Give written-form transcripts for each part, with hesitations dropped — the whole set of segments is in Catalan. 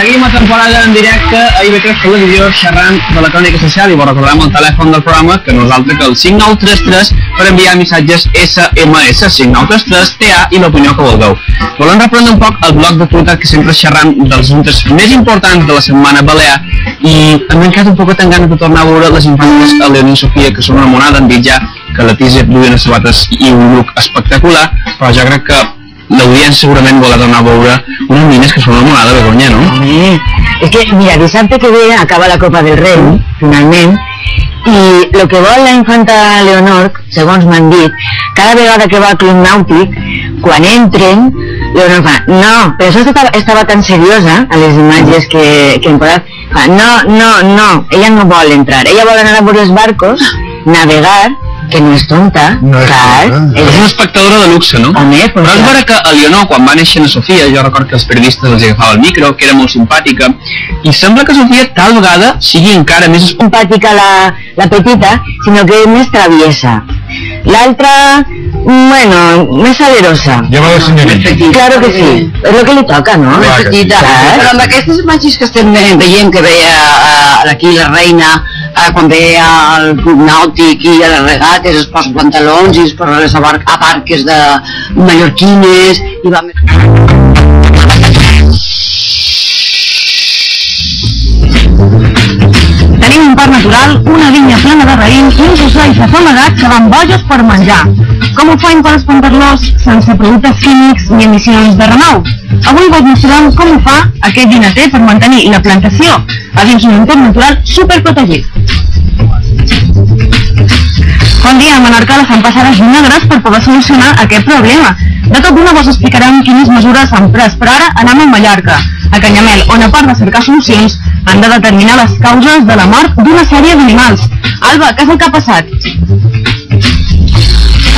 Seguim a temporada en directe a IB3 Televisió xerrant de la crònica social i vos recordem el telèfon del programa que nosaltres que el 5933 per enviar missatges SMS 5933 TA i l'opinió que vulgueu. Volem reprendre un poc el bloc d'actualitat que sempre xerram dels assumptes més importants de la setmana balear i m'he quedat un poc tan ganes de tornar a veure les infantes a Leonie i Sofia que són enamorades, han dit ja que la Tísia duia unes sabates i un look espectacular, però jo crec que l'audiència segurament vol tornar a veure unes nines que són enamorades de Begoña, no? És que, mira, dissabte que ve acaba la Copa del Rei, finalment, i el que vol la infanta Leonor, segons m'han dit, cada vegada que va al club nàutic, quan entren, Leonor fa, no, però això estava tan seriosa, a les imatges que hem posat, fa, no, ella no vol entrar, ella vol anar a veure els barcos, navegar, que no és tonta, clar. És una espectadora de luxe, no? Home, però és vera que a Leonor, quan va néixer a Sofia, jo record que els periodistes els agafava el micro, que era molt simpàtica, i sembla que Sofia tal vegada sigui encara més simpàtica la petita, sinó que més traviesa. L'altra, bueno, més salerosa. Llamada senyorita. Claro que sí, és el que li toca, no? Més petita. Però amb aquestes imatges que estem veient, que veia aquí la reina, quan ve al club nàutic i a les regates es posa pantalons i es posa les barques de mallorquines i va més... Tenim un parc natural, una vinya plena de raïms i uns ocells afamagats que van bojos per menjar. Com ho fan per espantar-los sense productes químics ni emissions de renou? Avui vos mostrarem com ho fa aquest vinater per mantenir la plantació a dins un entorn natural superprotegit. Bon dia, a Menorca la fan passar les vinagres per poder solucionar aquest problema. De tot d'una vos explicarem quines mesures s'han pres, però ara anem a Mallorca, a Canyamel, on a part de cercar solucions han de determinar les causes de la mort d'una sèrie d'animals. Alba, què és el que ha passat?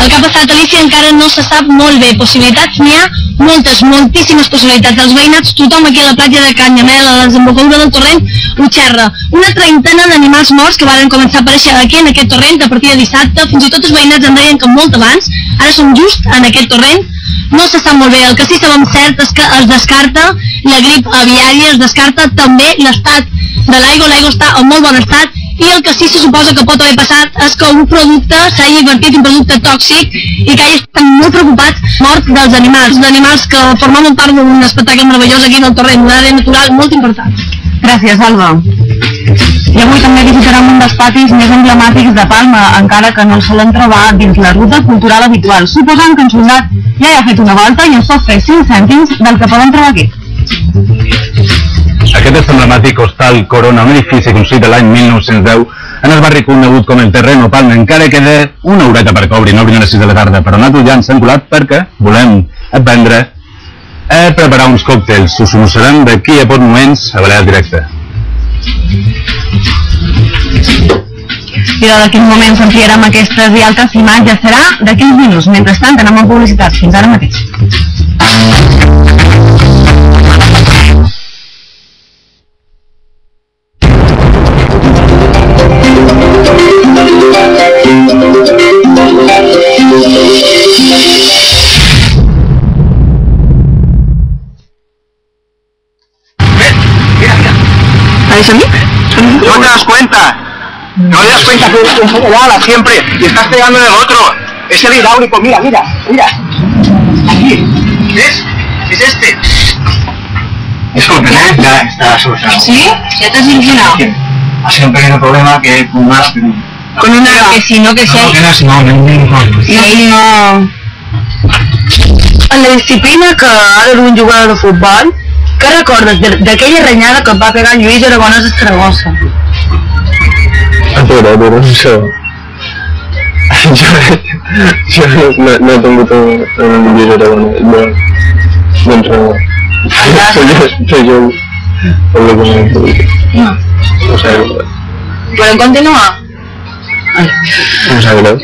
El que ha passat, Alicia, encara no se sap molt bé. Possibilitats n'hi ha moltíssimes possibilitats. Els veïnats, tothom aquí a la platja de Canyamel, a la desembocadura del torrent, ho xerra. Una treintena d'animals morts que van començar a aparèixer aquí en aquest torrent a partir de dissabte. Fins i tot els veïnats em deien que molt abans, ara som just en aquest torrent. No se sap molt bé. El que sí sabem cert és que es descarta la grip aviària, es descarta també l'estat de l'aigua. L'aigua està en molt bon estat. I el que sí se suposa que pot haver passat és que un producte s'hagi invertit un producte tòxic i que hagi estat molt preocupats mort dels animals que formaven part d'un espectacle meravellós aquí en el torrent, una àrea natural molt important. Gràcies, Alba. I avui també visitarem un dels patis més emblemàtics de Palma, encara que no el solen trobar dins la ruta cultural habitual. Suposant que en Soldat ja hi ha fet una volta i ens pot fer 5 cèntims del que podem trobar aquí. Aquest és l'emblemàtic hostal Corona, un edifici construït l'any 1910 en el barri conegut com el Terreno Palma. Encara queda una horeta per que obrin a les 6 de la tarda, però nosaltres ja ens hem colat perquè volem aprendre a preparar uns còctels. Us ho mostrarem d'aquí a pocs moments a Balears Directe. I d'aquí moments ampliarem aquestes i altres imatges. Serà d'aquí uns minuts. Mentrestant, anem a publicitat. Fins ara mateix. ¿Sabes a mí? ¿No te das cuenta? ¿No te das cuenta que eres un bala siempre y estás pegando en el otro? Es el hidráulico, mira. Aquí, ¿ves? Es este. Disculpe, ya está solucionado. ¿Sí? ¿Ya te has solucionado? Ha sido un pequeño problema que con una... Con una... Que si no, que si hay... No. En la disciplina que ha de dur un jugador de futbol, què recordes d'aquella renyada que et va pegar Lluís Aragonès a Saragossa? Però això... Jo no he tingut un Lluís Aragonès d'entrenador. Soy yo el que me he podido. No. O sea... Podem continuar? Em sap greu.